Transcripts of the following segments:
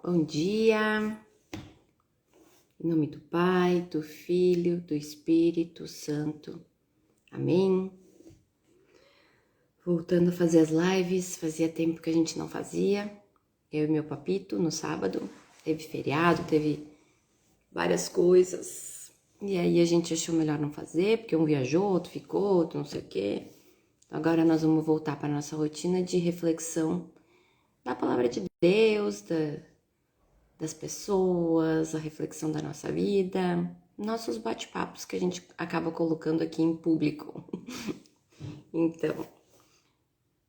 Bom dia, em nome do Pai, do Filho, do Espírito Santo. Amém. Voltando a fazer as lives, fazia tempo que a gente não fazia. Eu e meu papito no sábado, teve feriado, teve várias coisas. E aí a gente achou melhor não fazer, porque um viajou, outro ficou, outro não sei o quê. Agora nós vamos voltar para a nossa rotina de reflexão da palavra de Deus, das pessoas, a reflexão da nossa vida, nossos bate-papos que a gente acaba colocando aqui em público. Então,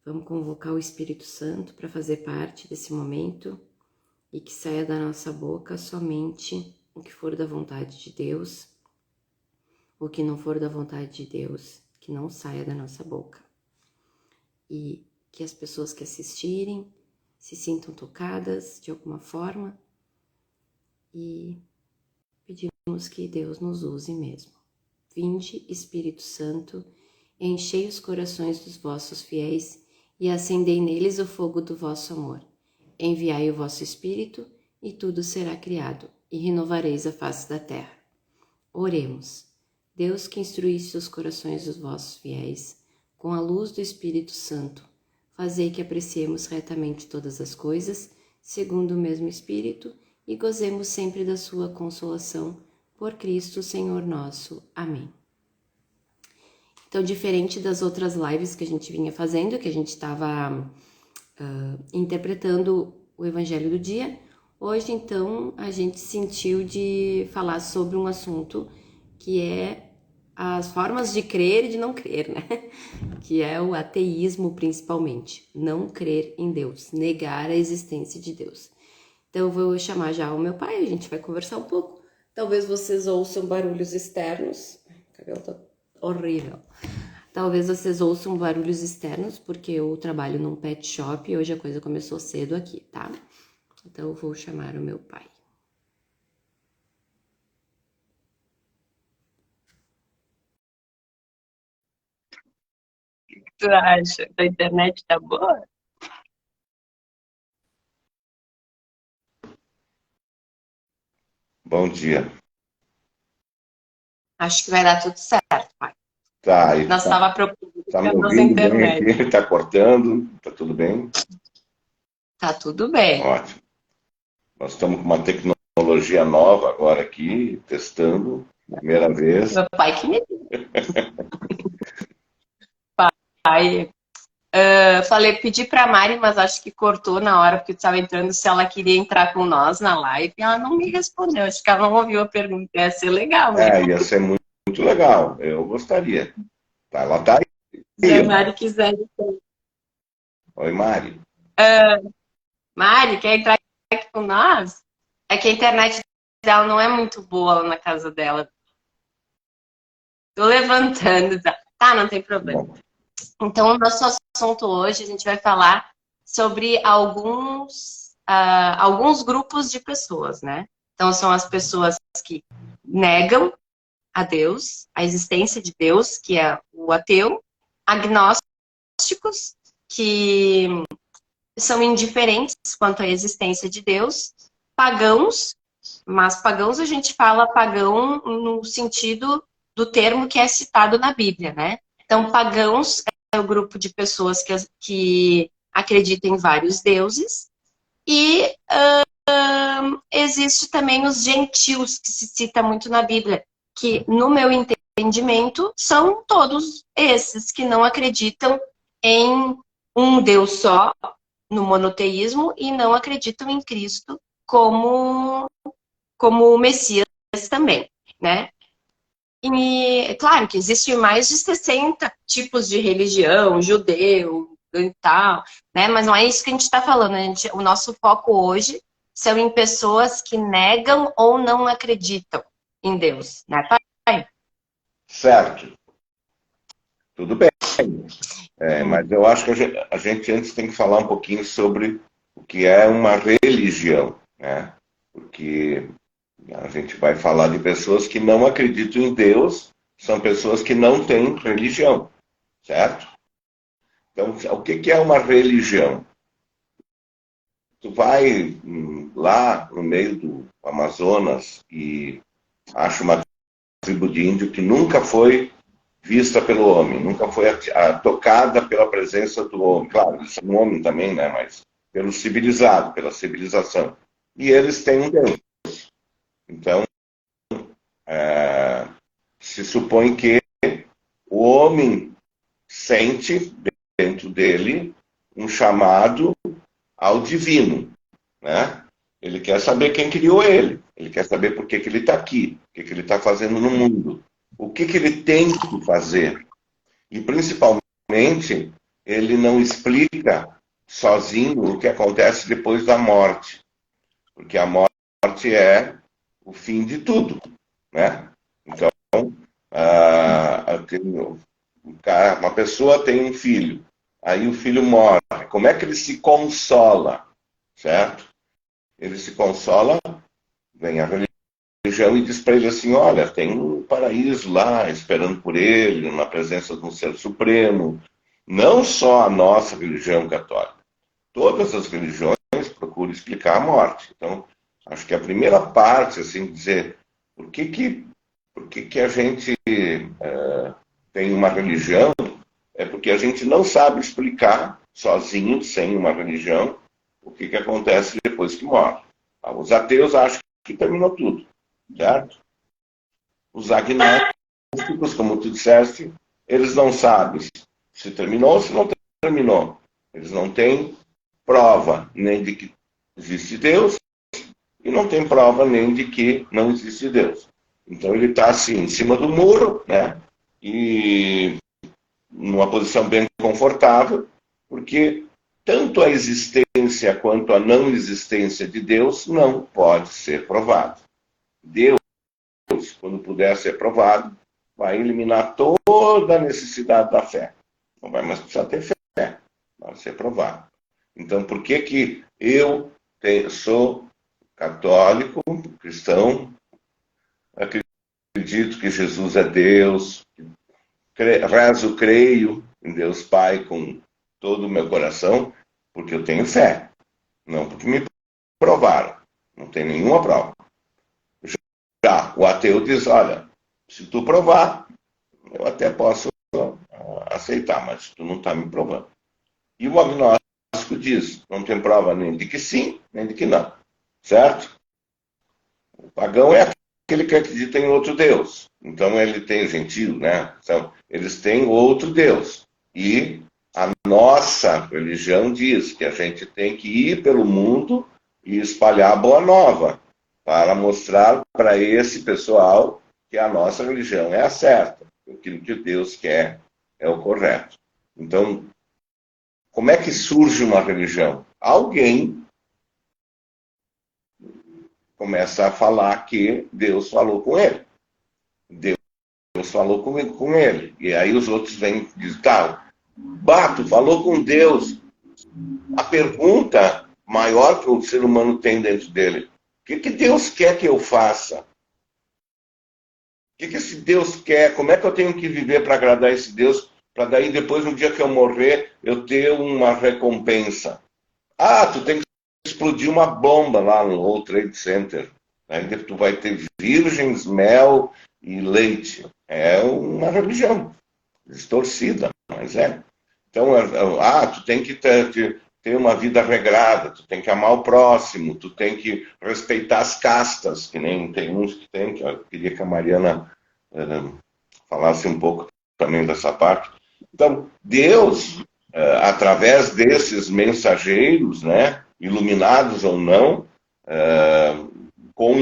vamos convocar o Espírito Santo para fazer parte desse momento e que saia da nossa boca somente o que for da vontade de Deus, o que não for da vontade de Deus, que não saia da nossa boca. E que as pessoas que assistirem se sintam tocadas de alguma forma e pedimos que Deus nos use mesmo. Vinde, Espírito Santo, enchei os corações dos vossos fiéis e acendei neles o fogo do vosso amor. Enviai o vosso Espírito e tudo será criado, e renovareis a face da terra. Oremos. Deus que instruísse os corações dos vossos fiéis, com a luz do Espírito Santo, fazei que apreciemos retamente todas as coisas, segundo o mesmo Espírito, e gozemos sempre da sua consolação, por Cristo, Senhor nosso. Amém. Então, diferente das outras lives que a gente vinha fazendo, que a gente estava interpretando o Evangelho do dia, hoje, então, a gente sentiu de falar sobre um assunto que é as formas de crer e de não crer, né? Que é o ateísmo, principalmente. Não crer em Deus, negar a existência de Deus. Então, eu vou chamar já o meu pai, a gente vai conversar um pouco. Talvez vocês ouçam barulhos externos. O cabelo tá horrível. Talvez vocês ouçam barulhos externos, porque eu trabalho num pet shop e hoje a coisa começou cedo aqui, tá? Então, eu vou chamar o meu pai. O que tu acha? A internet tá boa? Bom dia. Acho que vai dar tudo certo, pai. Tá, aí, Nós estava preocupados tá com me a nossa ouvindo bem internet. aqui? Tá cortando? Tá tudo bem? Tá tudo bem. Ótimo. Nós estamos com uma tecnologia nova agora aqui, testando, primeira vez. Meu pai que me pai. Falei, pedi pra Mari, mas acho que cortou na hora, porque tu estava entrando, se ela queria entrar com nós na live, e ela não me respondeu. Acho que ela não ouviu a pergunta. Ia ser legal, né? Ia ser muito, muito legal. Eu gostaria. Tá, ela tá Se a aí, ó. Mari quiser. Oi, Mari. Mari, quer entrar aqui com nós? É que a internet dela não é muito boa lá na casa dela. Tô levantando. Tá, não tem problema. Bom, Então, o nosso assunto hoje, a gente vai falar sobre alguns grupos de pessoas, né? Então, são as pessoas que negam a Deus, a existência de Deus, que é o ateu, agnósticos, que são indiferentes quanto à existência de Deus, pagãos, mas pagãos a gente fala pagão no sentido do termo que é citado na Bíblia, né? Então, pagãos é o grupo de pessoas que acreditam em vários deuses, e existe também os gentios, que se cita muito na Bíblia, que, no meu entendimento, são todos esses que não acreditam em um Deus só, no monoteísmo, e não acreditam em Cristo como o Messias também, né? E claro que existem mais de 60 tipos de religião, judeu e tal, né? Mas não é isso que a gente está falando. O nosso foco hoje são em pessoas que negam ou não acreditam em Deus, né, pai? certo. Tudo bem. Mas eu acho que a gente antes tem que falar um pouquinho sobre o que é uma religião, né? Porque a gente vai falar de pessoas que não acreditam em Deus, são pessoas que não têm religião, certo? Então, o que é uma religião? tu vai lá no meio do Amazonas e acha uma tribo de índio que nunca foi vista pelo homem, nunca foi tocada pela presença do homem. Claro, eles são homem também, né? Mas pelo civilizado, pela civilização. E eles têm um Deus. Então, se supõe que o homem sente dentro dele um chamado ao divino, né? Ele quer saber quem criou ele, ele quer saber por que ele está aqui, o que ele está fazendo no mundo, o que ele tem que fazer. E, principalmente, ele não explica sozinho o que acontece depois da morte, porque a morte é o fim de tudo, né? Então, uma pessoa tem um filho, aí o filho morre. Como é que ele se consola, certo? Ele se consola, vem a religião e diz para ele assim, olha, tem um paraíso lá esperando por ele, na presença de um ser supremo. Não só a nossa religião católica, todas as religiões procuram explicar a morte. Então, acho que a primeira parte, assim, dizer por que a gente tem uma religião, é porque a gente não sabe explicar, sozinho, sem uma religião, o que acontece depois que morre. Os ateus acham que terminou tudo, certo? Os agnósticos, como tu disseste, eles não sabem se terminou ou se não terminou. Eles não têm prova nem de que existe Deus e não tem prova nem de que não existe Deus. Então ele está assim, em cima do muro, né? E numa posição bem confortável, porque tanto a existência quanto a não existência de Deus não pode ser provado. Deus, quando puder ser provado, vai eliminar toda a necessidade da fé. Não vai mais precisar ter fé, vai ser provado. Então, por que eu sou católico, cristão, acredito que Jesus é Deus, rezo, creio em Deus Pai com todo o meu coração, porque eu tenho fé, não porque me provaram. Não tem nenhuma prova. Já o ateu diz, olha, se tu provar, eu até posso aceitar, mas tu não está me provando. E o agnóstico diz, não tem prova nem de que sim, nem de que não. Certo? O pagão é aquele que acredita em outro Deus. Então ele tem gentil, né? Então, eles têm outro Deus. E a nossa religião diz que a gente tem que ir pelo mundo e espalhar a boa nova, para mostrar para esse pessoal que a nossa religião é a certa. Aquilo que Deus quer é o correto. Então, como é que surge uma religião? Alguém começa a falar que Deus falou com ele. Deus falou com ele. E aí os outros vêm e dizem, tá, Bato falou com Deus. A pergunta maior que o ser humano tem dentro dele, o que Deus quer que eu faça? O que esse Deus quer? Como é que eu tenho que viver para agradar esse Deus? Para daí, depois, no dia que eu morrer, eu ter uma recompensa. Ah, tu tem que explodir uma bomba lá no World Trade Center. Aí tu vai ter virgens, mel e leite. É uma religião distorcida, mas é. Então, tu tem que ter uma vida regrada, tu tem que amar o próximo, tu tem que respeitar as castas, que nem tem uns que tem, que eu queria que a Mariana falasse um pouco também dessa parte. Então, Deus, através desses mensageiros, né, iluminados ou não, com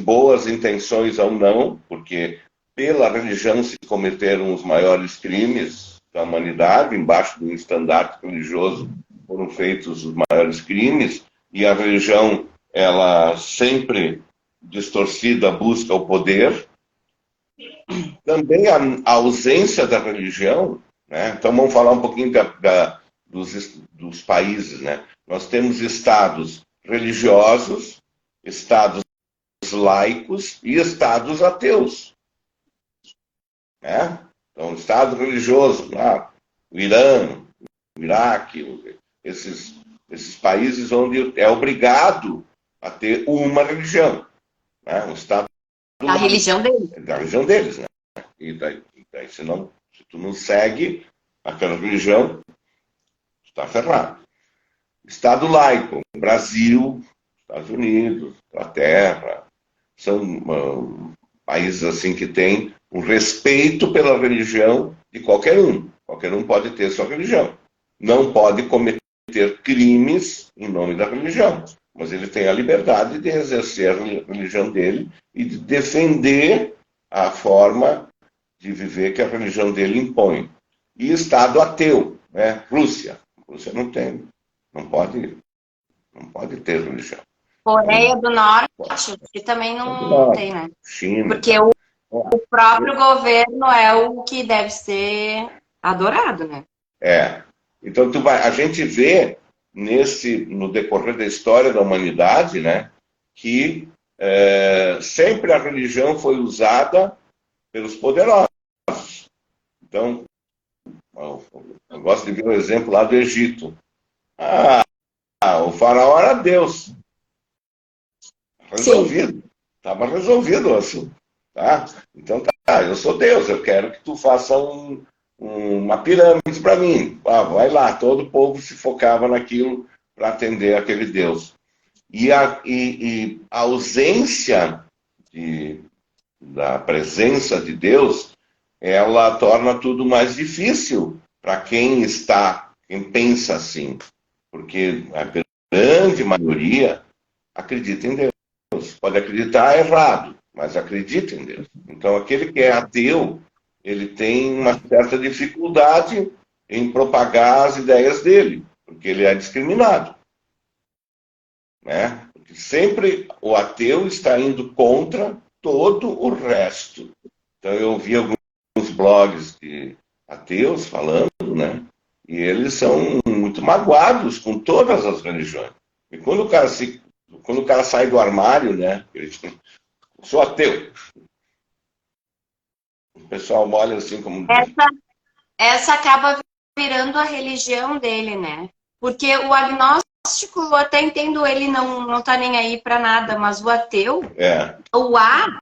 boas intenções ou não, porque pela religião se cometeram os maiores crimes da humanidade, embaixo do estandarte religioso foram feitos os maiores crimes, e a religião, ela sempre distorcida busca o poder. Também a ausência da religião, né? Então vamos falar um pouquinho dos países, né? Nós temos estados religiosos, estados laicos e estados ateus, né? Então, estado religioso, o Irã, o Iraque, esses esses países onde é obrigado a ter uma religião, né? Um Estado A religião dele. da religião deles, né? E daí se tu não segue aquela religião, está ferrado. Estado laico, Brasil, Estados Unidos, Inglaterra, são países assim que têm um respeito pela religião de qualquer um. Qualquer um pode ter sua religião. Não pode cometer crimes em nome da religião, mas ele tem a liberdade de exercer a religião dele e de defender a forma de viver que a religião dele impõe. E Estado ateu, né? Rússia não tem, não pode ter religião. Coreia do Norte, que também não tem, né? China. Porque o próprio governo é o que deve ser adorado, né? Então a gente vê no decorrer da história da humanidade, né, que sempre a religião foi usada pelos poderosos. Então, eu gosto de ver o exemplo lá do Egito. O faraó era Deus. Resolvido. Estava resolvido o assunto. Tá? Então, eu sou Deus, eu quero que tu faça uma pirâmide para mim. Vai lá, todo o povo se focava naquilo para atender aquele Deus. E a ausência da presença de Deus, ela torna tudo mais difícil para quem pensa assim. Porque a grande maioria acredita em Deus. Pode acreditar errado, mas acredita em Deus. Então, aquele que é ateu, ele tem uma certa dificuldade em propagar as ideias dele, porque ele é discriminado. Né? Porque sempre o ateu está indo contra todo o resto. Então, eu vi alguns blogs de ateus falando, né? E eles são muito magoados com todas as religiões. E quando o cara sai do armário, né? Ele diz, sou ateu. O pessoal olha assim como... Essa acaba virando a religião dele, né? Porque o agnóstico, eu até entendo, ele não tá nem aí para nada, mas o ateu, o A,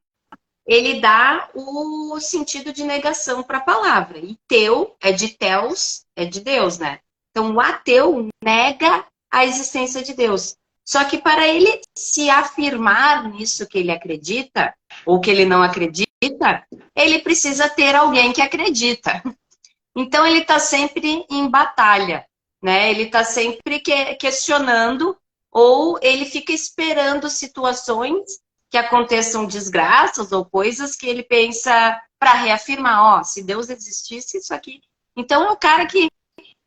ele dá o sentido de negação para a palavra. E teu é de Theos, é de Deus, né? Então, o ateu nega a existência de Deus. Só que para ele se afirmar nisso que ele acredita, ou que ele não acredita, ele precisa ter alguém que acredita. Então, ele está sempre em batalha, né? Ele está sempre questionando, ou ele fica esperando situações que aconteçam desgraças ou coisas que ele pensa para reafirmar, se Deus existisse, isso aqui. Então, é o cara que,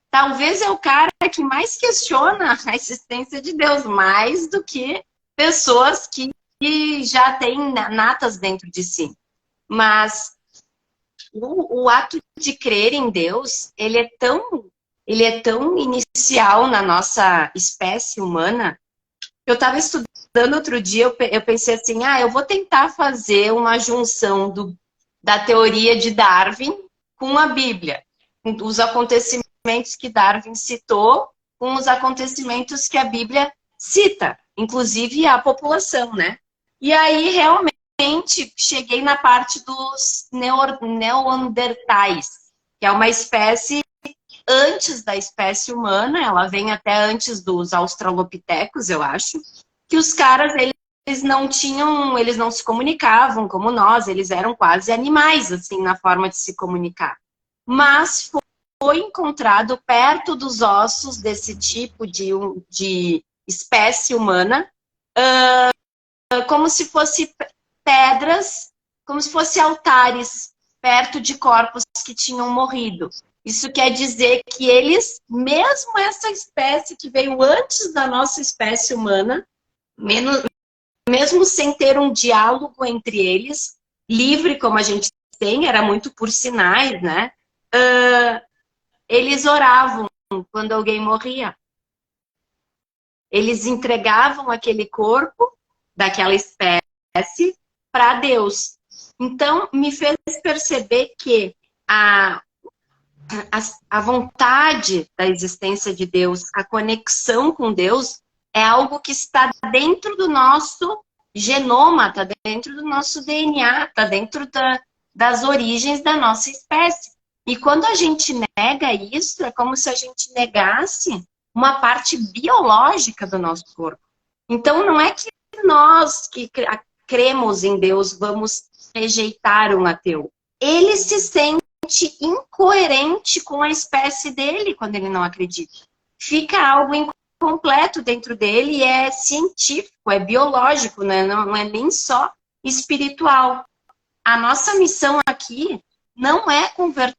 talvez é o cara que mais questiona a existência de Deus, mais do que pessoas que já têm natas dentro de si. Mas o ato de crer em Deus, ele é tão inicial na nossa espécie humana. Eu estava estudando outro dia, eu pensei assim, eu vou tentar fazer uma junção da teoria de Darwin com a Bíblia, com os acontecimentos que Darwin citou, com os acontecimentos que a Bíblia cita, inclusive a população, né? E aí, realmente, cheguei na parte dos neandertais, que é uma espécie antes da espécie humana, ela vem até antes dos australopitecos, eu acho, que os caras, eles não se comunicavam como nós, eles eram quase animais, assim, na forma de se comunicar. Mas foi encontrado perto dos ossos desse tipo de espécie humana, como se fosse pedras, como se fossem altares perto de corpos que tinham morrido. Isso quer dizer que eles, mesmo essa espécie que veio antes da nossa espécie humana, mesmo sem ter um diálogo entre eles, livre como a gente tem, era muito por sinais, né? Eles oravam quando alguém morria. Eles entregavam aquele corpo daquela espécie para Deus. Então, me fez perceber que a vontade da existência de Deus, a conexão com Deus, é algo que está dentro do nosso genoma, está dentro do nosso DNA, está dentro das origens da nossa espécie. E quando a gente nega isso, é como se a gente negasse uma parte biológica do nosso corpo. Então, não é que nós que cremos em Deus vamos rejeitar um ateu. Ele se sente incoerente com a espécie dele quando ele não acredita. Fica algo incompleto dentro dele e é científico, é biológico, né? Não é nem só espiritual. A nossa missão aqui não é converter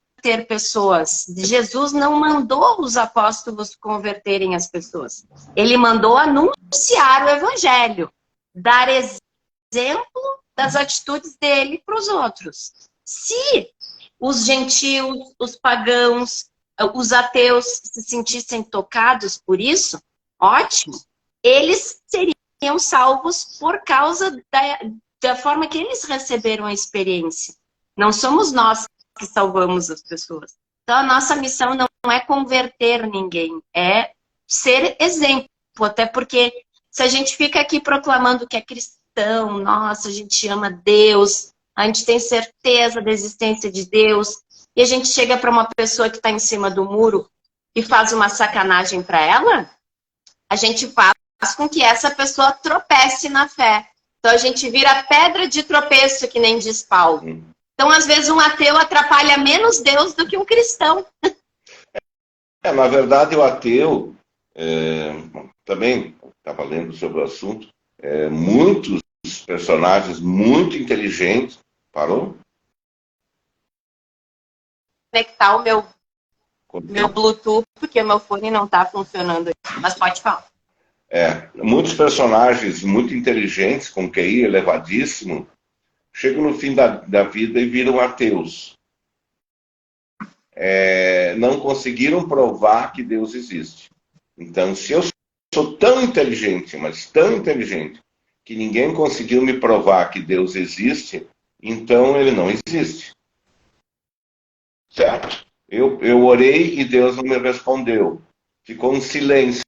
pessoas. Jesus não mandou os apóstolos converterem as pessoas. Ele mandou anunciar o evangelho, dar exemplo das atitudes dele para os outros. Se os gentios, os pagãos, os ateus se sentissem tocados por isso, ótimo. Eles seriam salvos por causa da forma que eles receberam a experiência. Não somos nós que salvamos as pessoas. Então, a nossa missão não é converter ninguém, é ser exemplo. Até porque se a gente fica aqui proclamando que é cristão, nossa, a gente ama Deus, a gente tem certeza da existência de Deus, e a gente chega para uma pessoa que está em cima do muro e faz uma sacanagem para ela, a gente faz com que essa pessoa tropece na fé. Então a gente vira pedra de tropeço, que nem diz Paulo. Então, às vezes, um ateu atrapalha menos Deus do que um cristão. Na verdade, o ateu, também estava lendo sobre o assunto, muitos personagens muito inteligentes. Parou? Conectar o meu Bluetooth, porque o meu fone não está funcionando. Mas pode falar. Muitos personagens muito inteligentes, com QI elevadíssimo, chegam no fim da vida e viram ateus. Não conseguiram provar que Deus existe. Então, se eu sou tão inteligente, mas tão inteligente, que ninguém conseguiu me provar que Deus existe, então ele não existe. Certo? Eu orei e Deus não me respondeu. Ficou um silêncio.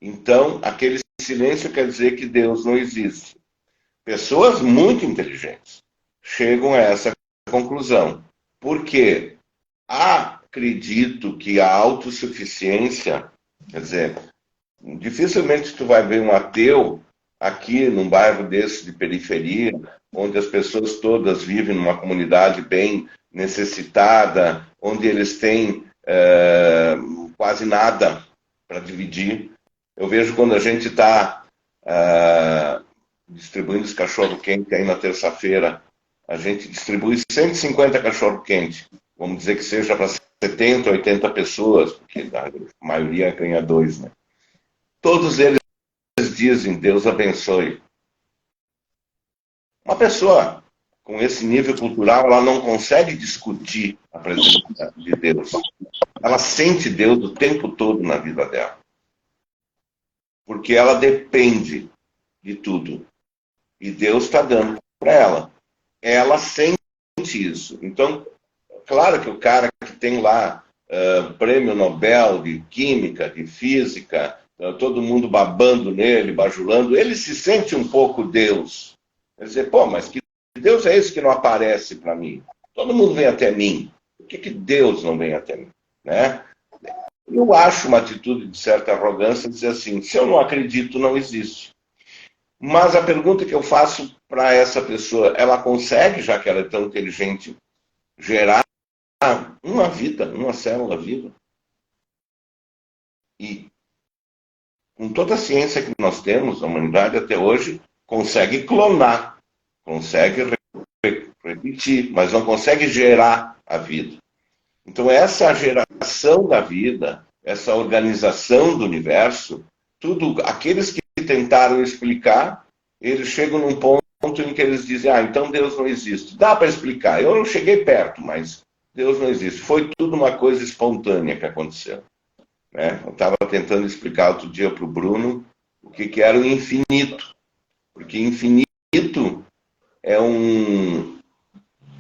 Então, aquele silêncio quer dizer que Deus não existe. Pessoas muito inteligentes chegam a essa conclusão. Por quê? Acredito que a autossuficiência, quer dizer, dificilmente tu vai ver um ateu aqui num bairro desse de periferia, onde as pessoas todas vivem numa comunidade bem necessitada, onde eles têm quase nada para dividir. Eu vejo quando a gente está distribuindo os cachorro-quente aí na terça-feira, a gente distribui 150 cachorro-quente. Vamos dizer que seja para 70, 80 pessoas, porque a maioria ganha 2, né? Todos eles dizem, Deus abençoe. Uma pessoa com esse nível cultural, ela não consegue discutir a presença de Deus. Ela sente Deus o tempo todo na vida dela. Porque ela depende de tudo. E Deus está dando para ela. Ela sente isso. Então, claro que o cara que tem lá prêmio Nobel de Química, de Física, todo mundo babando nele, bajulando, ele se sente um pouco Deus. Quer dizer, mas que Deus é esse que não aparece para mim? Todo mundo vem até mim. Por que Deus não vem até mim? Né? Eu acho uma atitude de certa arrogância dizer assim, se eu não acredito, não existe. Mas a pergunta que eu faço para essa pessoa, ela consegue, já que ela é tão inteligente, gerar uma vida, uma célula viva? E com toda a ciência que nós temos, a humanidade até hoje consegue clonar, consegue repetir, mas não consegue gerar a vida. Então essa geração da vida, essa organização do universo, tudo, aqueles que tentaram explicar, eles chegam num ponto em que eles dizem, então Deus não existe. Dá para explicar, eu não cheguei perto, mas Deus não existe. Foi tudo uma coisa espontânea que aconteceu. Né? Eu estava tentando explicar outro dia para o Bruno o que era o infinito. Porque infinito é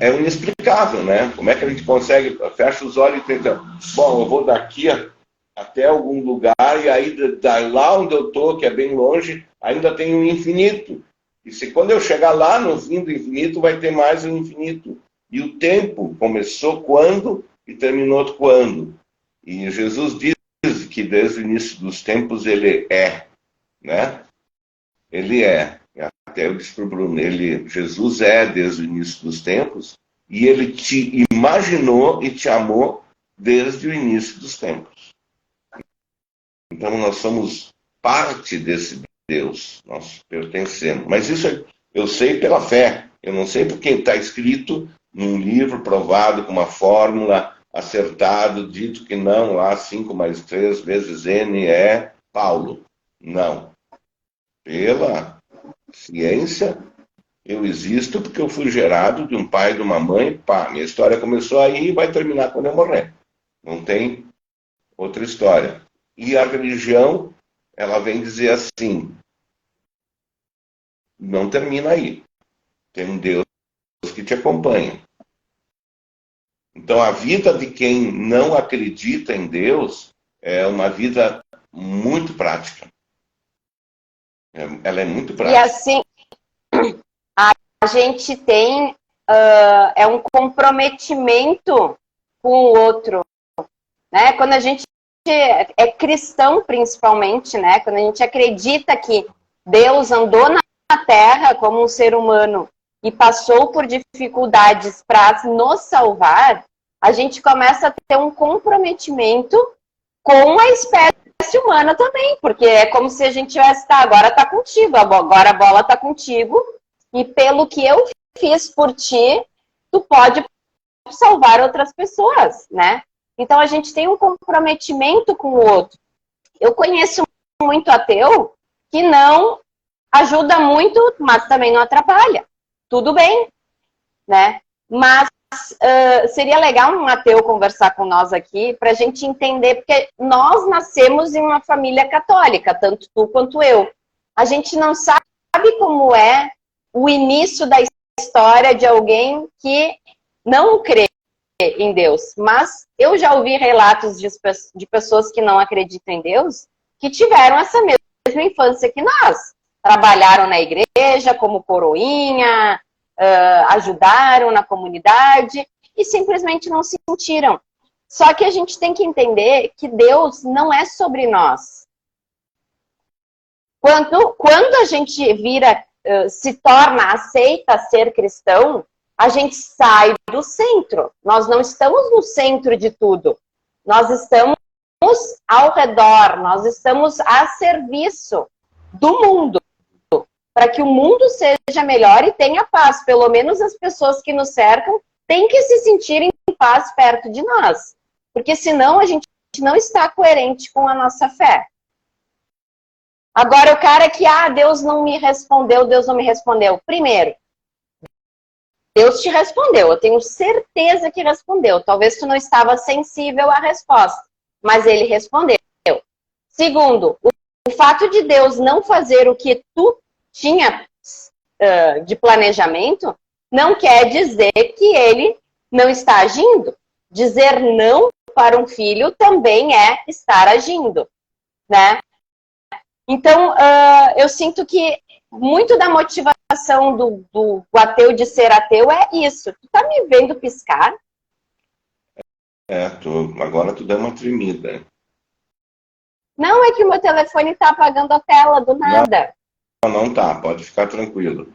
é inexplicável, né? Como é que a gente consegue, fecha os olhos e tenta, bom, eu vou daqui até algum lugar, e aí lá onde eu estou, que é bem longe, ainda tem um infinito. E se quando eu chegar lá no fim do infinito, vai ter mais um infinito. E o tempo começou quando e terminou quando. E Jesus diz que desde o início dos tempos ele é, né? Ele é. Até eu disse para o Bruno, Jesus é desde o início dos tempos, e ele te imaginou e te amou desde o início dos tempos. Então nós somos parte desse Deus, nós pertencemos. Mas isso eu sei pela fé, eu não sei porque está escrito num livro provado com uma fórmula, acertado, dito que não, lá 5 mais 3 vezes N é Paulo. Não. Pela ciência, eu existo porque eu fui gerado de um pai e de uma mãe, pá, minha história começou aí e vai terminar quando eu morrer. Não tem outra história. E a religião, ela vem dizer assim, não termina aí. Tem um Deus que te acompanha. Então a vida de quem não acredita em Deus é uma vida muito prática. Ela é muito prática. E assim, a gente tem um comprometimento com o outro, né? Quando a gente é cristão, principalmente, né? Quando a gente acredita que Deus andou na Terra como um ser humano e passou por dificuldades para nos salvar, a gente começa a ter um comprometimento com a espécie humana também, porque é como se a gente tivesse, tá, agora tá contigo, agora a bola tá contigo, e pelo que eu fiz por ti, tu pode salvar outras pessoas, né? Então a gente tem um comprometimento com o outro. Eu conheço muito ateu que não ajuda muito, mas também não atrapalha. Tudo bem, né? Mas seria legal um ateu conversar com nós aqui para a gente entender, porque nós nascemos em uma família católica, tanto tu quanto eu. A gente não sabe como é o início da história de alguém que não crê em Deus. Mas eu já ouvi relatos de pessoas que não acreditam em Deus, que tiveram essa mesma infância que nós. Trabalharam na igreja como coroinha, ajudaram na comunidade e simplesmente não se sentiram. Só que a gente tem que entender que Deus não é sobre nós. Quando a gente se torna aceita ser cristão, a gente sai do centro. Nós não estamos no centro de tudo. Nós estamos ao redor, nós estamos a serviço do mundo, para que o mundo seja melhor e tenha paz. Pelo menos as pessoas que nos cercam têm que se sentir em paz perto de nós. Porque senão a gente não está coerente com a nossa fé. Agora o cara que, Deus não me respondeu, Deus não me respondeu. Primeiro, Deus te respondeu, eu tenho certeza que respondeu. Talvez tu não estava sensível à resposta, mas ele respondeu. Segundo, o fato de Deus não fazer o que tu tinha de planejamento, não quer dizer que ele não está agindo. Dizer não para um filho também é estar agindo, né? Então, eu sinto que muito da motivação do ateu de ser ateu é isso. Tu tá me vendo piscar? Agora tu deu uma tremida. Não, é que o meu telefone tá apagando a tela do nada. Não tá, pode ficar tranquilo.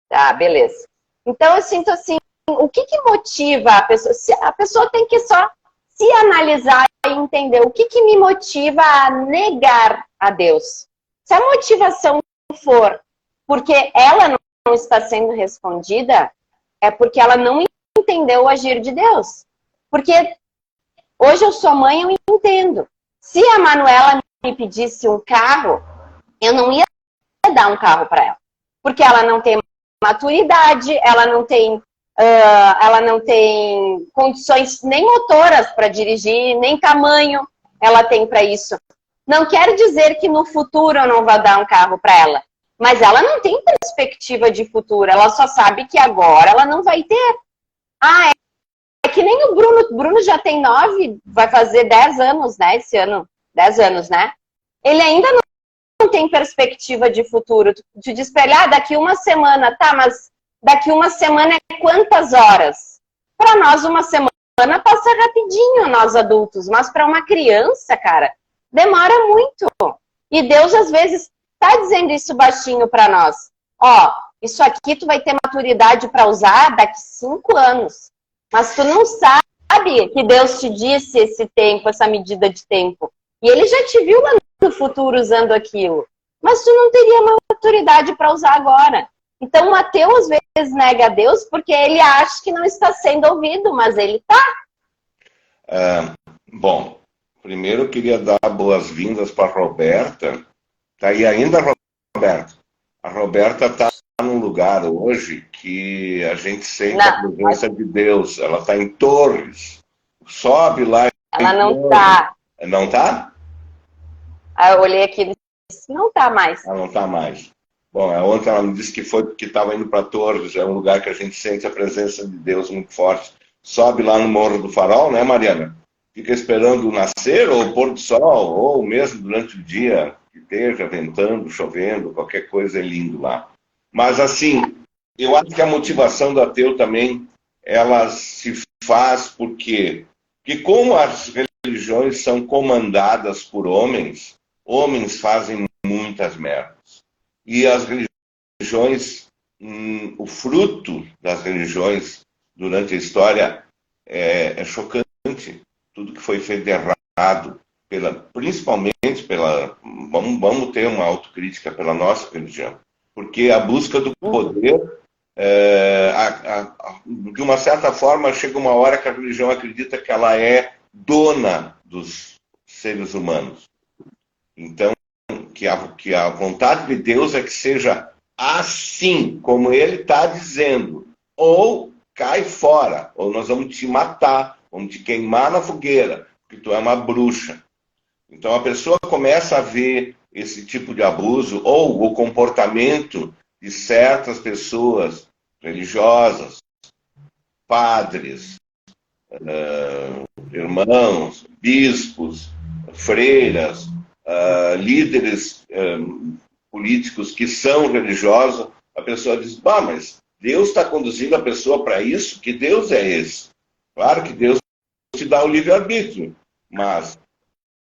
Tá, beleza. Então eu sinto assim, o que motiva a pessoa? A pessoa tem que só se analisar e entender o que me motiva a negar a Deus. Se a motivação for porque ela não está sendo respondida, é porque ela não entendeu o agir de Deus. Porque hoje eu sou mãe, eu entendo. Se a Manuela me pedisse um carro, eu não ia dar um carro para ela. Porque ela não tem maturidade, ela não tem condições nem motoras para dirigir, nem tamanho ela tem para isso. Não quer dizer que no futuro eu não vou dar um carro para ela. mas ela não tem perspectiva de futuro, ela só sabe que agora ela não vai ter. É que nem o Bruno já tem 9, vai fazer 10 anos, né, esse ano, 10 anos, né? Ele ainda não tem perspectiva de futuro. Tu diz pra ele, daqui uma semana, tá, mas daqui uma semana é quantas horas? Para nós, uma semana passa rapidinho, nós adultos, mas para uma criança, cara, demora muito. E Deus, às vezes, tá dizendo isso baixinho para nós. Ó, isso aqui tu vai ter maturidade para usar daqui 5 anos. Mas tu não sabe que Deus te disse esse tempo, essa medida de tempo. E Ele já te viu lá no futuro usando aquilo. Mas tu não teria maturidade para usar agora. Então o ateu às vezes nega a Deus porque ele acha que não está sendo ouvido, mas ele está. Bom, primeiro eu queria dar boas-vindas para a Roberta. Tá aí ainda, Roberta? A Roberta está num lugar hoje que a gente sente a presença de Deus. Ela está em Torres. Sobe lá. Ela não está. Não está? Eu olhei aqui e disse, não está mais. Ela não está mais. Bom, ontem ela me disse que foi porque estava indo para Torres. É um lugar que a gente sente a presença de Deus muito forte. Sobe lá no Morro do Farol, né, Mariana? Fica esperando o nascer ou o pôr do sol, ou mesmo durante o dia, que esteja ventando, chovendo, qualquer coisa é lindo lá. Mas, assim, eu acho que a motivação do ateu também, ela se faz porque como as religiões são comandadas por homens, homens fazem muitas merdas. E as religiões, o fruto das religiões durante a história é chocante. Tudo que foi feito de errado, principalmente pela... Vamos ter uma autocrítica pela nossa religião. Porque a busca do poder, de uma certa forma, chega uma hora que a religião acredita que ela é dona dos seres humanos. Então, que a vontade de Deus é que seja assim, como Ele está dizendo. Ou cai fora, ou nós vamos te matar, vamos te queimar na fogueira, porque tu é uma bruxa. Então a pessoa começa a ver esse tipo de abuso, ou o comportamento de certas pessoas religiosas, padres, irmãos, bispos, freiras, líderes políticos que são religiosos, a pessoa diz, mas Deus está conduzindo a pessoa para isso? Que Deus é esse? Claro que Deus te dá o livre-arbítrio, mas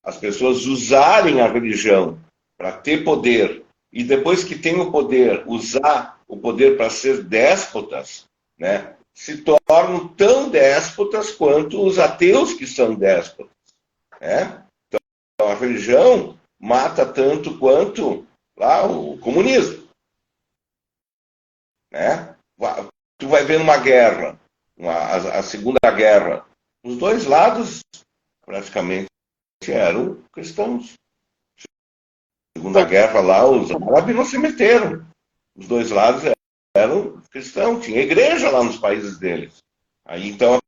as pessoas usarem a religião para ter poder, e depois que tem o poder, usar o poder para ser déspotas, né, se tornam tão déspotas quanto os ateus que são déspotas. Né? Então a religião mata tanto quanto lá o comunismo. Né? Tu vai ver uma guerra, a Segunda Guerra, os dois lados praticamente eram cristãos. Na Segunda Guerra lá, os árabes não se meteram. Os dois lados eram cristãos, tinha igreja lá nos países deles. Aí então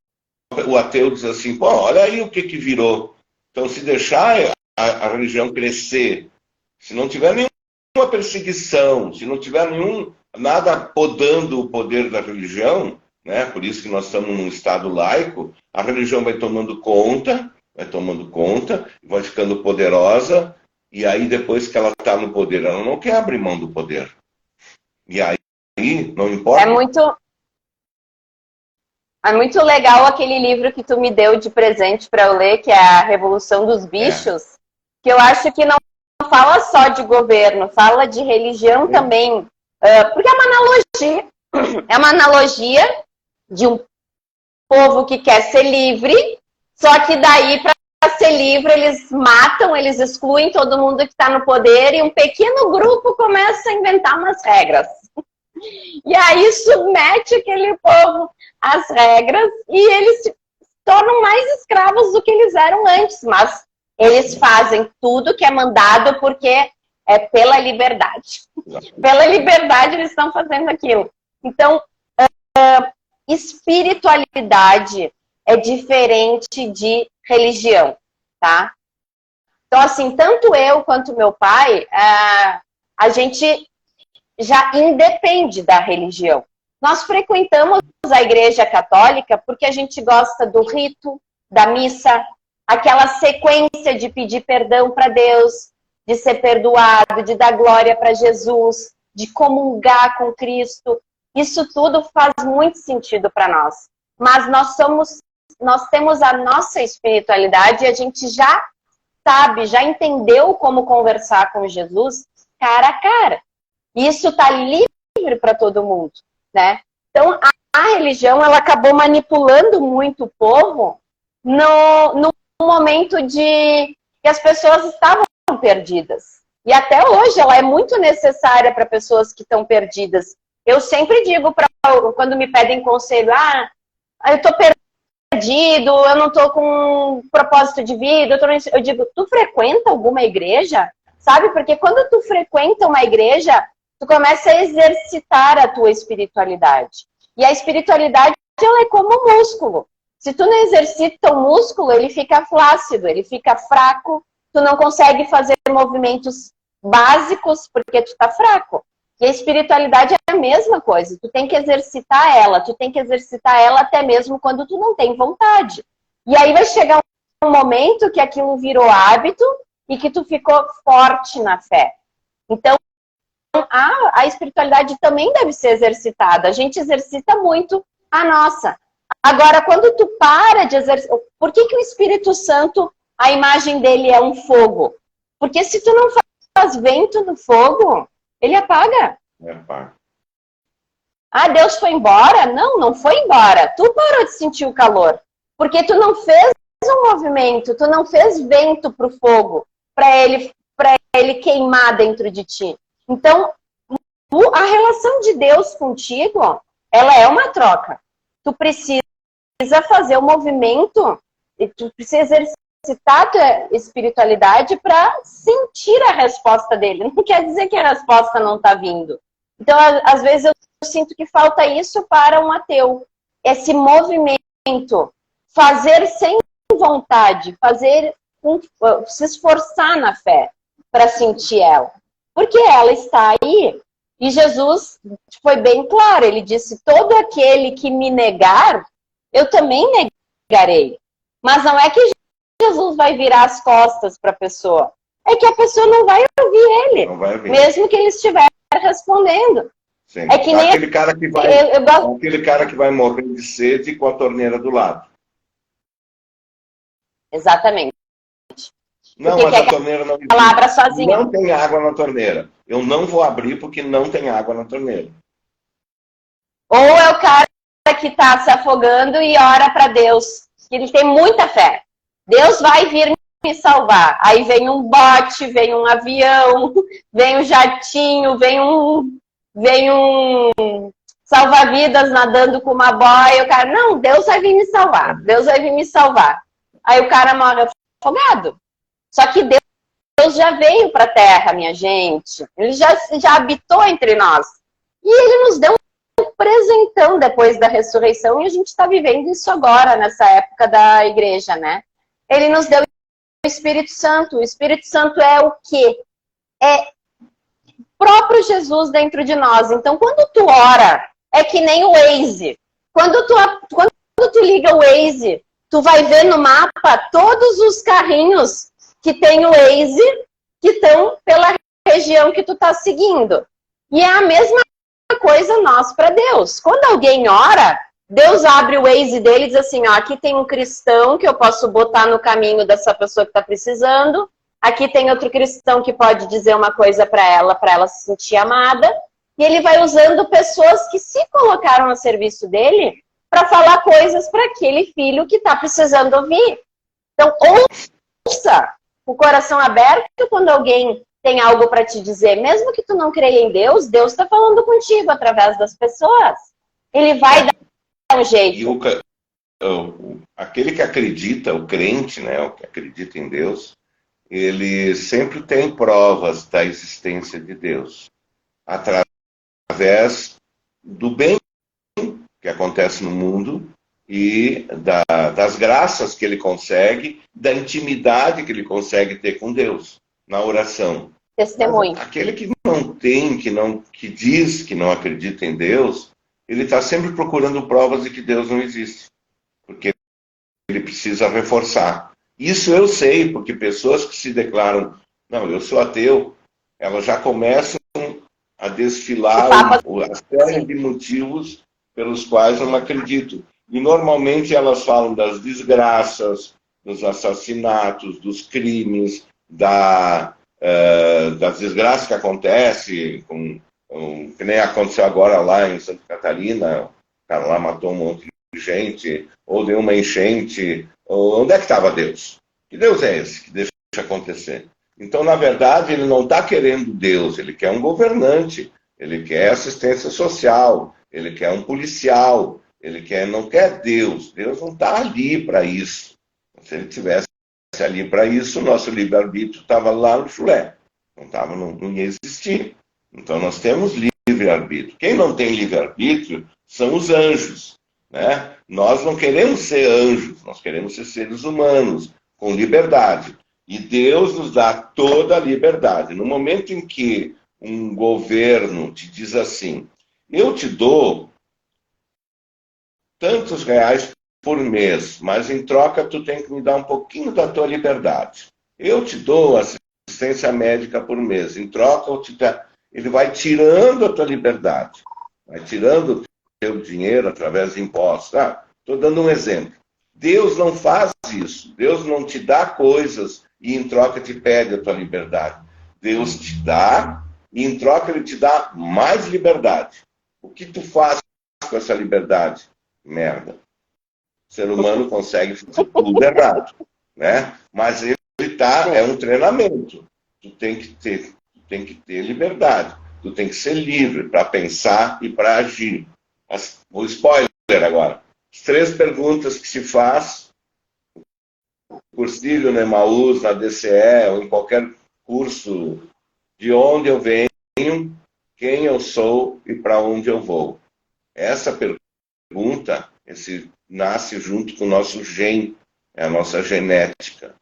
o ateu diz assim, olha aí o que virou. Então se deixar a religião crescer, se não tiver nenhuma perseguição, se não tiver nada podando o poder da religião, né? Por isso que nós estamos num estado laico, a religião vai tomando conta, vai ficando poderosa, e aí depois que ela está no poder, ela não quer abrir mão do poder. E aí, não importa... É muito legal aquele livro que tu me deu de presente para eu ler, que é A Revolução dos Bichos, que eu acho que não fala só de governo, fala de religião também, porque é uma analogia de um povo que quer ser livre, só que daí para ser livre eles matam, eles excluem todo mundo que está no poder e um pequeno grupo começa a inventar umas regras. E aí submete aquele povo às regras e eles se tornam mais escravos do que eles eram antes, mas eles fazem tudo que é mandado porque é pela liberdade. Pela liberdade eles estão fazendo aquilo. Então, espiritualidade é diferente de religião, tá? Então, assim, tanto eu quanto meu pai, a gente já independe da religião. Nós frequentamos a Igreja Católica porque a gente gosta do rito, da missa, aquela sequência de pedir perdão para Deus, de ser perdoado, de dar glória para Jesus, de comungar com Cristo. Isso tudo faz muito sentido para nós. Mas nós temos a nossa espiritualidade e a gente já sabe, já entendeu como conversar com Jesus cara a cara. Isso está livre para todo mundo, né? Então, a religião, ela acabou manipulando muito o povo no momento de que as pessoas estavam perdidas. E até hoje ela é muito necessária para pessoas que estão perdidas. Eu sempre digo, quando me pedem conselho, eu estou perdido, eu não estou com propósito de vida, eu digo, tu frequenta alguma igreja? Sabe? Porque quando tu frequenta uma igreja, tu começa a exercitar a tua espiritualidade. E a espiritualidade, ela é como um músculo. Se tu não exercita o músculo, ele fica flácido, ele fica fraco, tu não consegue fazer movimentos básicos porque tu tá fraco. E a espiritualidade é a mesma coisa, tu tem que exercitar ela até mesmo quando tu não tem vontade. E aí vai chegar um momento que aquilo virou hábito e que tu ficou forte na fé. Então, a espiritualidade também deve ser exercitada. A gente exercita muito a nossa. Agora, quando tu para de exercitar... Por que o Espírito Santo, a imagem dele é um fogo? Porque se tu não faz vento no fogo, ele apaga. Deus foi embora? Não, não foi embora. Tu parou de sentir o calor. Porque tu não fez um movimento, tu não fez vento pro fogo, para ele queimar dentro de ti. Então, a relação de Deus contigo, ela é uma troca. Tu precisa fazer o movimento, e tu precisa exercitar a tua espiritualidade para sentir a resposta dele. Não quer dizer que a resposta não está vindo. Então, às vezes, eu sinto que falta isso para um ateu. Esse movimento, fazer sem vontade, se esforçar na fé para sentir ela. Porque ela está aí. E Jesus foi bem claro, ele disse, todo aquele que me negar, eu também negarei. Mas não é que Jesus vai virar as costas para a pessoa. É que a pessoa não vai ouvir ele. Não vai ouvir. Mesmo que ele estiver respondendo. Sim. É que nem aquele cara que vai morrer de sede com a torneira do lado. Exatamente. Não, mas a torneira não existe. Ela abra sozinha. Não tem água na torneira. Eu não vou abrir porque não tem água na torneira. Ou é o cara que está se afogando e ora para Deus, que ele tem muita fé. Deus vai vir me salvar. Aí vem um bote, vem um avião, vem um jatinho, vem um salva-vidas nadando com uma boia. O cara, não, Deus vai vir me salvar. Deus vai vir me salvar. Aí o cara morre afogado. Só que Deus já veio para a Terra, minha gente. Ele já habitou entre nós. E ele nos deu um presentão depois da ressurreição, e a gente está vivendo isso agora, nessa época da igreja, né? Ele nos deu o Espírito Santo. O Espírito Santo é o quê? É próprio Jesus dentro de nós. Então, quando tu ora, é que nem o Waze. Quando tu liga o Waze, tu vai ver no mapa todos os carrinhos que tem o Waze, que estão pela região que tu tá seguindo. E é a mesma coisa nós para Deus. Quando alguém ora, Deus abre o Waze dele e diz assim, ó, aqui tem um cristão que eu posso botar no caminho dessa pessoa que está precisando, aqui tem outro cristão que pode dizer uma coisa para ela se sentir amada, e ele vai usando pessoas que se colocaram a serviço dele para falar coisas para aquele filho que está precisando ouvir. Então, ouça o coração aberto quando alguém tem algo para te dizer. Mesmo que tu não creia em Deus, Deus está falando contigo através das pessoas. Ele vai dar um jeito. E aquele que acredita, o crente, né, o que acredita em Deus, ele sempre tem provas da existência de Deus. Através do bem que acontece no mundo e das graças que ele consegue, da intimidade que ele consegue ter com Deus na oração. Testemunho. Mas aquele que não tem, que diz que não acredita em Deus, ele está sempre procurando provas de que Deus não existe. Porque ele precisa reforçar. Isso eu sei, porque pessoas que se declaram, não, eu sou ateu, elas já começam a desfilar a série de motivos pelos quais não acredito. E normalmente elas falam das desgraças, dos assassinatos, dos crimes, das desgraças que acontecem, que nem aconteceu agora lá em Santa Catarina, o cara lá matou um monte de gente, ou deu uma enchente, ou onde é que estava Deus? Que Deus é esse que deixa acontecer? Então, na verdade, ele não está querendo Deus, ele quer um governante, ele quer assistência social, ele quer um policial, não quer Deus. Deus não está ali para isso. Se ele tivesse ali para isso, o nosso livre-arbítrio estava lá no chulé. Não ia existir. Então, nós temos livre-arbítrio. Quem não tem livre-arbítrio são os anjos. Né? Nós não queremos ser anjos, nós queremos ser seres humanos, com liberdade. E Deus nos dá toda a liberdade. No momento em que um governo te diz assim, eu te dou tantos reais por mês, mas em troca tu tem que me dar um pouquinho da tua liberdade. Eu te dou assistência médica por mês, em troca ele vai tirando a tua liberdade, vai tirando o teu dinheiro através de impostos. Estou dando um exemplo. Deus não faz isso. Deus não te dá coisas e em troca te pede a tua liberdade. Deus te dá e em troca ele te dá mais liberdade. O que tu faz com essa liberdade? Merda. O ser humano consegue fazer tudo errado, né? Mas é um treinamento. Tu tem que ter liberdade. Tu tem que ser livre para pensar e para agir. O spoiler agora. As 3 perguntas que se faz no cursilho, no Emaús, na DCE, ou em qualquer curso, de onde eu venho, quem eu sou e para onde eu vou. Essa pergunta nasce junto com o nosso gene, é a nossa genética.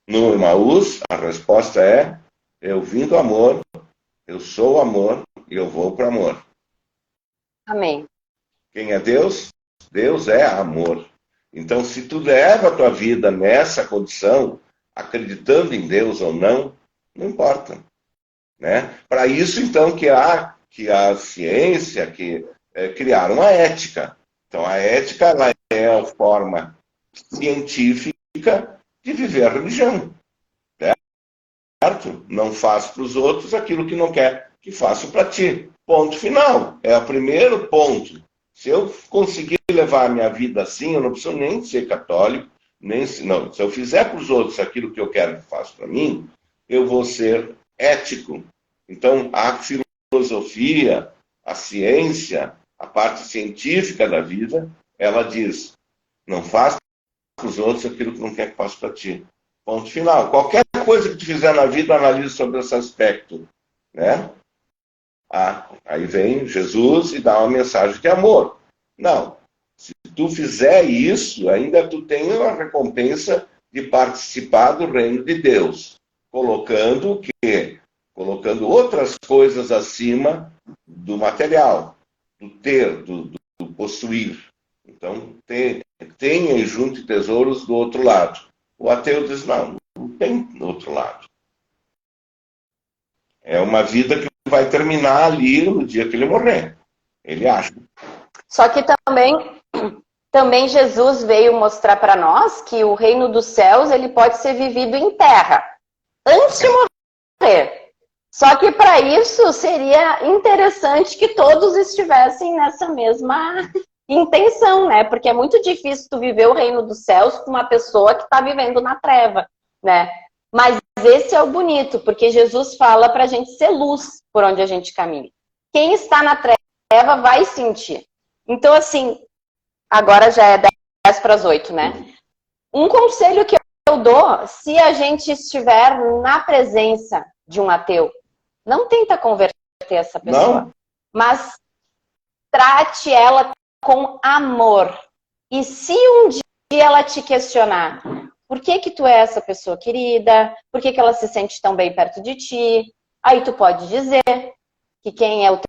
No Emaús, a resposta é, eu vim do amor, eu sou o amor e eu vou para o amor. Amém. Quem é Deus? Deus é amor. Então, se tu leva a tua vida nessa condição, acreditando em Deus ou não importa. Né? Para isso, então, que a ciência, criaram a ética. Então, a ética ela é a forma científica de viver a religião. Certo? Não faz para os outros aquilo que não quer que faça para ti. Ponto final. É o primeiro ponto. Se eu conseguir levar a minha vida assim, eu não preciso nem ser católico, se eu fizer para os outros aquilo que eu quero que faça para mim, eu vou ser ético. Então, a filosofia, a ciência, a parte científica da vida, ela diz, não faça para os outros aquilo que não quer que faça para ti. Ponto final. Qualquer coisa que tu fizer na vida, analise sobre esse aspecto. Né? Aí vem Jesus e dá uma mensagem de amor. Não. Se tu fizer isso, ainda tu tem uma recompensa de participar do reino de Deus. Colocando o quê? Colocando outras coisas acima do material, do ter, do possuir. Então, tenha e junte tesouros do outro lado. O ateu diz, não tem do outro lado. É uma vida que vai terminar ali no dia que ele morrer. Ele acha. Só que também Jesus veio mostrar para nós que o reino dos céus ele pode ser vivido em terra, antes de morrer. Só que para isso seria interessante que todos estivessem nessa mesma intenção, né? Porque é muito difícil tu viver o reino dos céus com uma pessoa que está vivendo na treva, né? Mas esse é o bonito, porque Jesus fala para a gente ser luz por onde a gente caminha. Quem está na treva vai sentir. Então, assim, agora já é 10 para as 8, né? Um conselho que eu dou, se a gente estiver na presença de um ateu, não tenta converter essa pessoa, Não. mas trate ela com amor. E se um dia ela te questionar, Por que que tu é essa pessoa querida? Por que que ela se sente tão bem perto de ti? Aí tu pode dizer que quem é o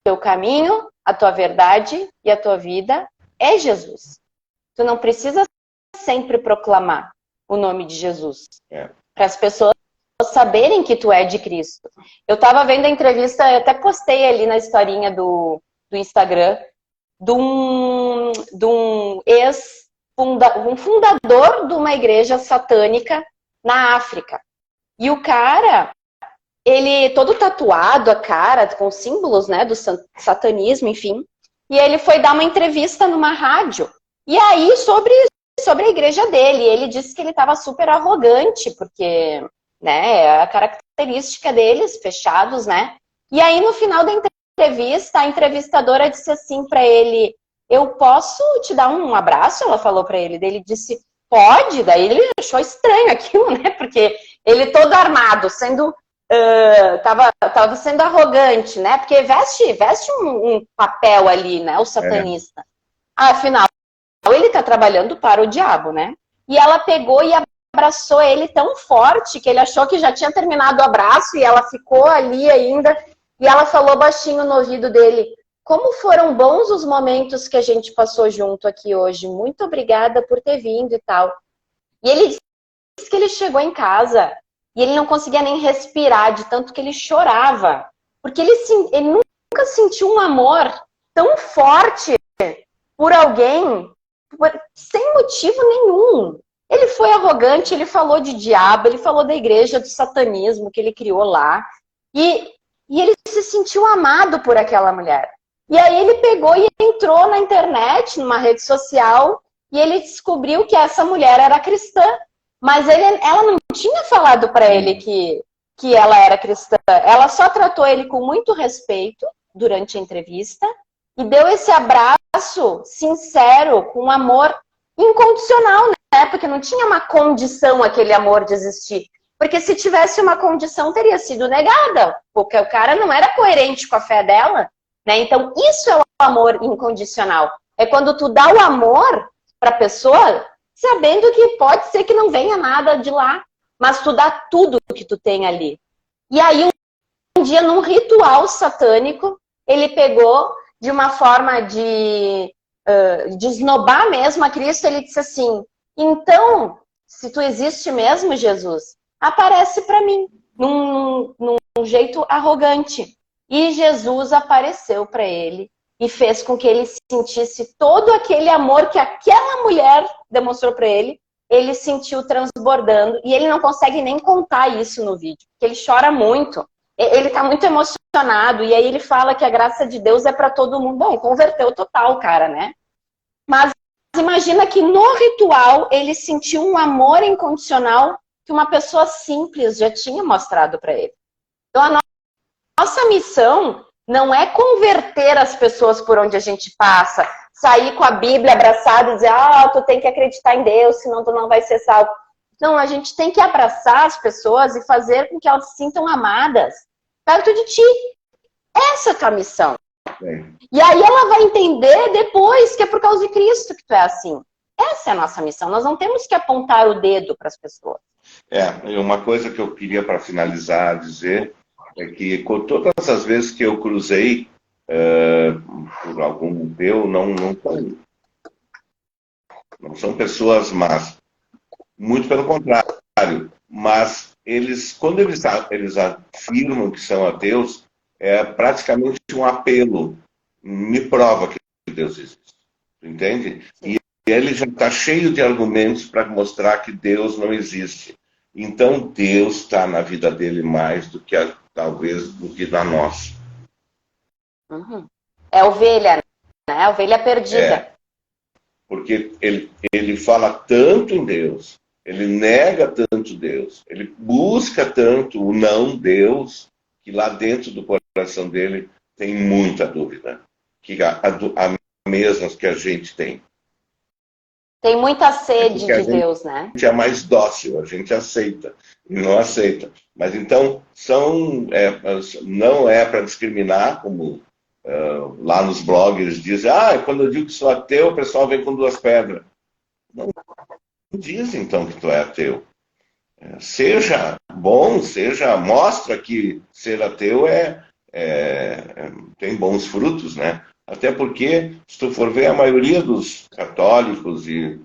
teu caminho, a tua verdade e a tua vida é Jesus. Tu não precisa sempre proclamar o nome de Jesus. Para as pessoas saberem que tu é de Cristo. Eu estava vendo a entrevista, eu até postei ali na historinha do Instagram, de um fundador de uma igreja satânica na África. E o cara, ele todo tatuado, a cara, com símbolos, né, do satanismo, enfim. E ele foi dar uma entrevista numa rádio. E aí, sobre a igreja dele, ele disse que ele estava super arrogante, porque, né, é a característica deles, fechados, né? E aí, no final da entrevista, a entrevistadora disse assim para ele: eu posso te dar um abraço? Ela falou para ele. Daí ele disse: pode. Daí ele achou estranho aquilo, né? Porque ele todo armado, tava sendo arrogante, né? Porque veste um papel ali, né? O satanista. Afinal, ele tá trabalhando para o diabo, né? E ela pegou e abraçou ele tão forte que ele achou que já tinha terminado o abraço e ela ficou ali ainda. E ela falou baixinho no ouvido dele: como foram bons os momentos que a gente passou junto aqui hoje. Muito obrigada por ter vindo e tal. E ele disse que ele chegou em casa e ele não conseguia nem respirar de tanto que ele chorava. Porque ele nunca sentiu um amor tão forte por alguém sem motivo nenhum. Ele foi arrogante, ele falou de diabo, ele falou da igreja do satanismo que ele criou lá. E ele se sentiu amado por aquela mulher. E aí ele pegou e entrou na internet, numa rede social, e ele descobriu que essa mulher era cristã. Mas ela não tinha falado para ele que ela era cristã. Ela só tratou ele com muito respeito durante a entrevista e deu esse abraço sincero, com amor incondicional, né? Porque não tinha uma condição aquele amor de existir. Porque se tivesse uma condição, teria sido negada. Porque o cara não era coerente com a fé dela, né? Então, isso é o amor incondicional. É quando tu dá o amor para a pessoa, sabendo que pode ser que não venha nada de lá, mas tu dá tudo que tu tem ali. E aí, um dia, num ritual satânico, ele pegou de uma forma de esnobar mesmo a Cristo, ele disse assim: então, se tu existe mesmo, Jesus, aparece para mim, num jeito arrogante. E Jesus apareceu para ele e fez com que ele sentisse todo aquele amor que aquela mulher demonstrou para ele, ele sentiu transbordando. E ele não consegue nem contar isso no vídeo, porque ele chora muito. Ele está muito emocionado. E aí ele fala que a graça de Deus é para todo mundo. Bom, converteu total, cara, né? Mas imagina que no ritual ele sentiu um amor incondicional que uma pessoa simples já tinha mostrado para ele. Então a nossa missão não é converter as pessoas por onde a gente passa, sair com a Bíblia abraçada e dizer: tu tem que acreditar em Deus, senão tu não vai ser salvo. Não, a gente tem que abraçar as pessoas e fazer com que elas se sintam amadas perto de ti. Essa é a tua missão. E aí ela vai entender depois que é por causa de Cristo que tu é assim. Essa é a nossa missão. Nós não temos que apontar o dedo para as pessoas. Uma coisa que eu queria, para finalizar, dizer é que com todas as vezes que eu cruzei por algum museu, não são pessoas más. Muito pelo contrário. Mas quando eles afirmam que são ateus, é praticamente um apelo. Me prova que Deus existe. Entende? E ele já está cheio de argumentos para mostrar que Deus não existe. Então Deus está na vida dele mais do que talvez do que na nossa. Uhum. É ovelha, né? Ovelha perdida. Porque ele fala tanto em Deus, ele nega tanto Deus, ele busca tanto o não Deus, que lá dentro do coração dele tem muita dúvida, que a mesmas que a gente tem. Tem muita sede de Deus, né? A gente é mais dócil, a gente aceita, e não aceita. Mas então, não é para discriminar, como lá nos blogs dizem: quando eu digo que sou ateu, o pessoal vem com duas pedras. diz então que tu é ateu. Seja bom, mostra que ser ateu tem bons frutos, né? Até porque, se tu for ver, a maioria dos católicos e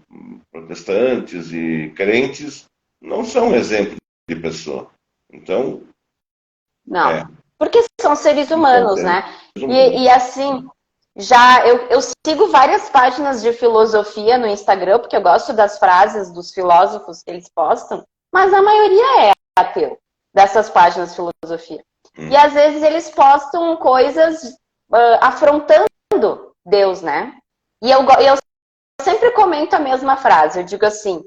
protestantes e crentes não são exemplo de pessoa. Então, Não, porque são seres humanos, né? E assim, eu sigo várias páginas de filosofia no Instagram, porque eu gosto das frases dos filósofos que eles postam, mas a maioria é ateu, dessas páginas de filosofia. E às vezes eles postam coisas afrontando Deus, né? E eu sempre comento a mesma frase, eu digo assim,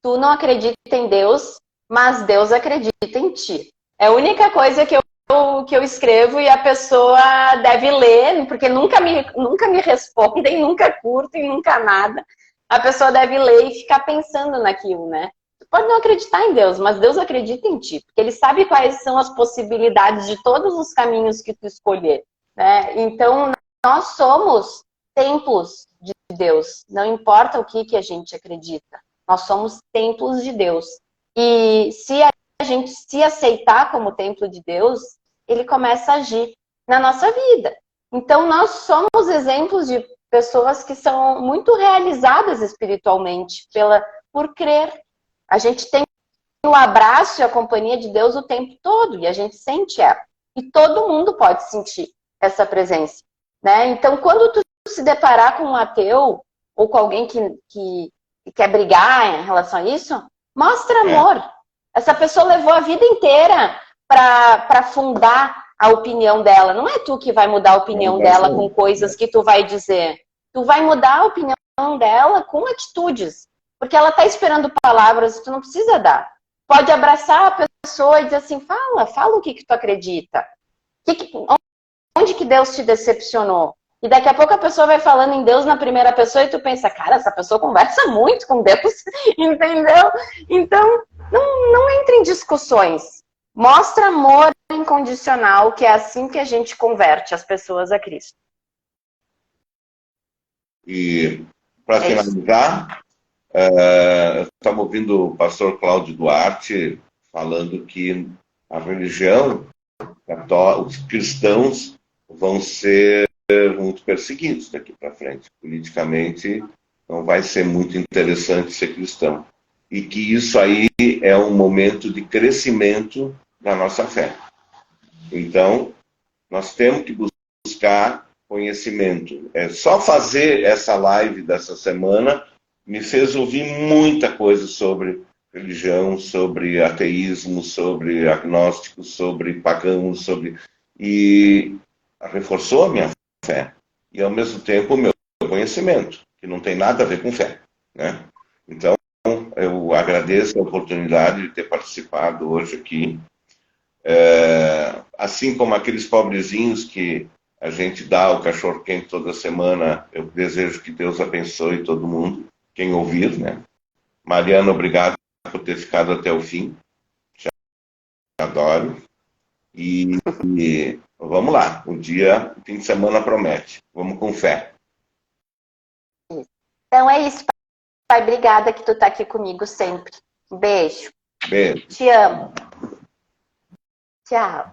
tu não acredita em Deus, mas Deus acredita em ti. É a única coisa que eu escrevo e a pessoa deve ler, porque nunca me respondem, nunca curtem, nunca nada. A pessoa deve ler e ficar pensando naquilo, né? Tu pode não acreditar em Deus, mas Deus acredita em ti, porque Ele sabe quais são as possibilidades de todos os caminhos que tu escolher, né? Então, nós somos templos de Deus, não importa o que a gente acredita. Nós somos templos de Deus. E se a gente se aceitar como templo de Deus, ele começa a agir na nossa vida. Então, nós somos exemplos de pessoas que são muito realizadas espiritualmente por crer. A gente tem o abraço e a companhia de Deus o tempo todo, e a gente sente ela. E todo mundo pode sentir essa presença, né? Então, quando tu se deparar com um ateu, ou com alguém que quer brigar em relação a isso, mostra amor. Essa pessoa levou a vida inteira para fundar a opinião dela. Não é tu que vai mudar a opinião dela com coisas que tu vai dizer. Tu vai mudar a opinião dela com atitudes. Porque ela está esperando palavras que tu não precisa dar. Pode abraçar a pessoa e dizer assim, fala o que tu acredita. Onde que Deus te decepcionou? E daqui a pouco a pessoa vai falando em Deus na primeira pessoa e tu pensa, cara, essa pessoa conversa muito com Deus, entendeu? Então, não entre em discussões. Mostra amor incondicional, que é assim que a gente converte as pessoas a Cristo. E, para finalizar, estamos ouvindo o pastor Cláudio Duarte falando que a religião, os cristãos vão ser muito perseguidos daqui para frente. Politicamente, não vai ser muito interessante ser cristão. E que isso aí é um momento de crescimento da nossa fé. Então, nós temos que buscar conhecimento. Só fazer essa live dessa semana me fez ouvir muita coisa sobre religião, sobre ateísmo, sobre agnóstico, sobre pagãos, e reforçou a minha fé. E, ao mesmo tempo, o meu conhecimento, que não tem nada a ver com fé, né? Então, eu agradeço a oportunidade de ter participado hoje aqui. Assim como aqueles pobrezinhos que a gente dá o cachorro-quente toda semana, eu desejo que Deus abençoe todo mundo, quem ouvir, né? Mariana, obrigado por ter ficado até o fim. Te adoro. E vamos lá, o fim de semana promete. Vamos com fé. Então é isso, pai. Obrigada que tu tá aqui comigo sempre. Um beijo. Beijo. Te amo. Tchau.